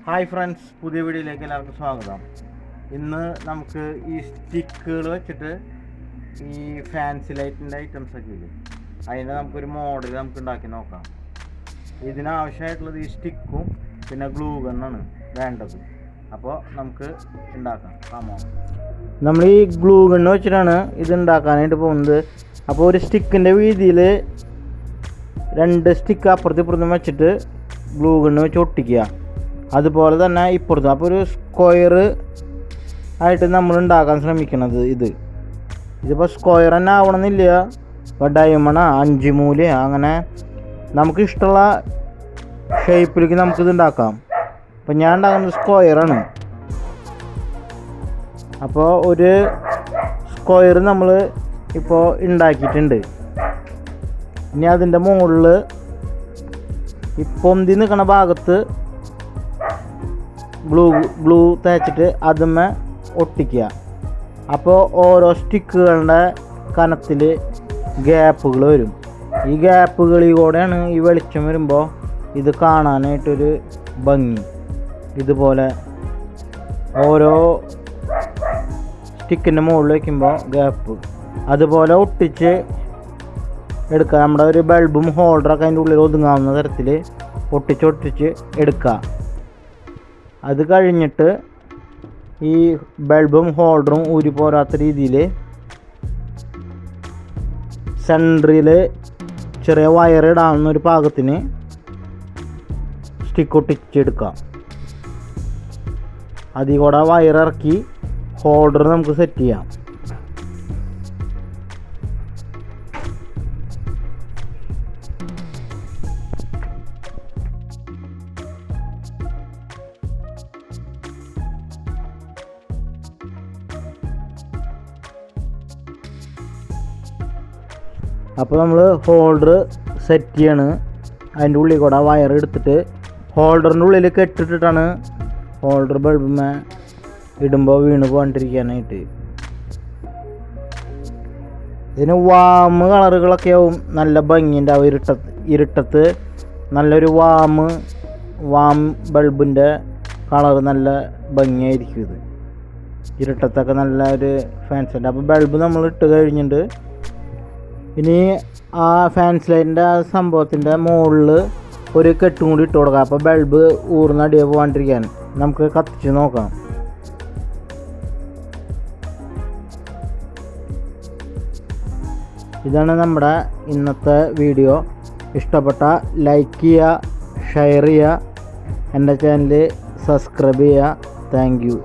Hi friends, പുതിയ വീഡിയോയിലേക്ക് എല്ലാവർക്കും സ്വാഗതം. ഇന്ന് നമുക്ക് ഈ സ്റ്റിക്കുകൾ വെച്ചിട്ട് ഈ ഫാൻസി ലൈറ്റിൻ്റെ ഐറ്റംസൊക്കെ ഇല്ലേ, അതിൻ്റെ നമുക്കൊരു മോഡൽ നമുക്ക് ഉണ്ടാക്കി നോക്കാം. ഇതിനാവശ്യമായിട്ടുള്ളത് ഈ സ്റ്റിക്കും പിന്നെ ഗ്ലൂ ഗണ്ണാണ് വേണ്ടത്. അപ്പോൾ നമുക്ക് ഉണ്ടാക്കാം. നമ്മൾ ഈ ഗ്ലൂ ഗണ്ണ് വെച്ചിട്ടാണ് ഇത് ഉണ്ടാക്കാനായിട്ട് പോകുന്നത്. അപ്പോൾ ഒരു സ്റ്റിക്കിൻ്റെ വീതിയിൽ 2 സ്റ്റിക്ക് അപ്പുറത്തും ഇപ്പുറത്തും വെച്ചിട്ട് ഗ്ലൂ ഗണ്ണ് വെച്ച് ഒട്ടിക്കുക. അതുപോലെ തന്നെ ഇപ്പുറത്തും. അപ്പോൾ ഒരു സ്ക്വയർ ആയിട്ട് നമ്മൾ ഉണ്ടാക്കാൻ ശ്രമിക്കണത് ഇതിപ്പോൾ സ്ക്വയർ തന്നെ ആവണമെന്നില്ല. ഇപ്പോൾ ഡയമണ്ട് 5 മൂല അങ്ങനെ നമുക്ക് ഇഷ്ടമുള്ള ഷേപ്പിലേക്ക് നമുക്കിത് ഉണ്ടാക്കാം. അപ്പോൾ ഞാൻ ഉണ്ടാക്കുന്നത് സ്ക്വയറാണ്. അപ്പോൾ ഒരു സ്ക്വയർ നമ്മൾ ഇപ്പോൾ ഉണ്ടാക്കിയിട്ടുണ്ട്. ഇനി അതിൻ്റെ മുകളിൽ ഈ പൊന്തി നിൽക്കുന്ന ഭാഗത്ത് ഗ്ലൂ തേച്ചിട്ട് അതുമ്മേ ഒട്ടിക്കുക. അപ്പോൾ ഓരോ സ്റ്റിക്കുകളുടെ കനത്തിൽ ഗ്യാപ്പുകൾ വരും. ഈ ഗ്യാപ്പുകളിൽ കൂടെയാണ് ഈ വെളിച്ചം വരുമ്പോൾ ഇത് കാണാനായിട്ടൊരു ഭംഗി. ഇതുപോലെ ഓരോ സ്റ്റിക്കിൻ്റെ മുകളിൽ വയ്ക്കുമ്പോൾ ഗ്യാപ്പ് അതുപോലെ ഒട്ടിച്ച് എടുക്കുക. നമ്മുടെ ഒരു ബൾബും ഹോൾഡറൊക്കെ അതിൻ്റെ ഉള്ളിൽ ഒതുങ്ങാവുന്ന തരത്തിൽ ഒട്ടിച്ച് എടുക്കുക. അത് കഴിഞ്ഞിട്ട് ഈ ബൾബും ഹോൾഡറും ഊരി പോരാത്ത രീതിയിൽ സെൻറ്ററിൽ ചെറിയ വയർ ഇടാവുന്ന ഒരു പാകത്തിന് സ്റ്റിക്ക് ഒട്ടിച്ചെടുക്കാം. അതിൽ കൂടെ വയറിറക്കി ഹോൾഡർ നമുക്ക് സെറ്റ് ചെയ്യാം. അപ്പോൾ നമ്മൾ ഹോൾഡർ സെറ്റ് ചെയ്യാണ്. അതിൻ്റെ ഉള്ളിൽ കൂടെ വയർ എടുത്തിട്ട് ഹോൾഡറിൻ്റെ ഉള്ളിൽ കെട്ടിട്ടിട്ടാണ് ഹോൾഡർ ബൾബിന്മേ ഇടുമ്പോൾ വീണ് പോകാണ്ടിരിക്കാനായിട്ട്. ഇതിന് വാം കളറുകളൊക്കെ ആവും നല്ല ഭംഗിയുണ്ടാവും. ഇരുട്ടത്ത് നല്ലൊരു വാം ബൾബിൻ്റെ കളർ നല്ല ഭംഗിയായിരിക്കും. ഇത് ഇരുട്ടത്തൊക്കെ നല്ലൊരു ഫാൻസി ഉണ്ട്. അപ്പോൾ ബൾബ് നമ്മൾ ഇട്ട് കഴിഞ്ഞിട്ട് ഇനി ആ ഫാൻസ് ലൈറ്റിൻ്റെ ആ സംഭവത്തിൻ്റെ മുകളിൽ ഒരു കെട്ടും കൂടി ഇട്ട് കൊടുക്കാം. അപ്പോൾ ബൾബ് ഊർന്നടിയെ പോകാണ്ടിരിക്കാൻ നമുക്ക് കത്തിച്ച് നോക്കാം. ഇതാണ് നമ്മുടെ ഇന്നത്തെ വീഡിയോ. ഇഷ്ടപ്പെട്ട ലൈക്ക് ചെയ്യുക, ഷെയർ ചെയ്യുക, എൻ്റെ ചാനൽ സബ്സ്ക്രൈബ് ചെയ്യുക. Thank you.